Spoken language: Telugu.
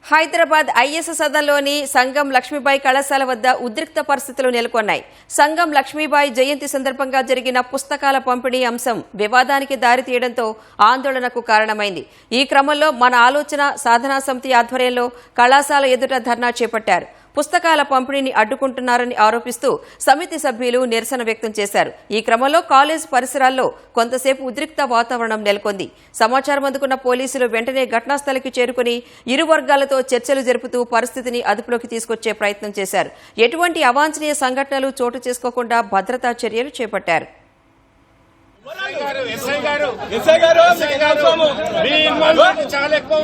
హైదరాబాద్ ఐఎస్ సదన్లోని సంగం లక్ష్మీబాయి కళాశాల వద్ద ఉద్రిక్త పరిస్థితులు నెలకొన్నాయి. సంగం లక్ష్మీబాయి జయంతి సందర్భంగా జరిగిన పుస్తకాల పంపిణీ అంశం వివాదానికి దారితీయడంతో ఆందోళనకు కారణమైంది. ఈ క్రమంలో మన ఆలోచన సాధనా సమితి ఆధ్వర్యంలో కళాశాల ఎదుట ధర్నా చేపట్టారు. పుస్తకాల పంపిణీని అడ్డుకుంటున్నారని ఆరోపిస్తూ సమితి సభ్యులు నిరసన వ్యక్తం చేశారు. ఈ క్రమంలో కాలేజ్ పరిసరాల్లో కొంతసేపు ఉద్రిక్త వాతావరణం నెలకొంది. సమాచారం అందుకున్న పోలీసులు వెంటనే ఘటనాస్థలికి చేరుకుని ఇరు వర్గాలతో చర్చలు జరుపుతూ పరిస్థితిని అదుపులోకి తీసుకొచ్చే ప్రయత్నం చేశారు. ఎటువంటి అవాంఛనీయ సంఘటనలు చోటు చేసుకోకుండా భద్రతా చర్యలు చేపట్టారు. చాలా ఎక్కువ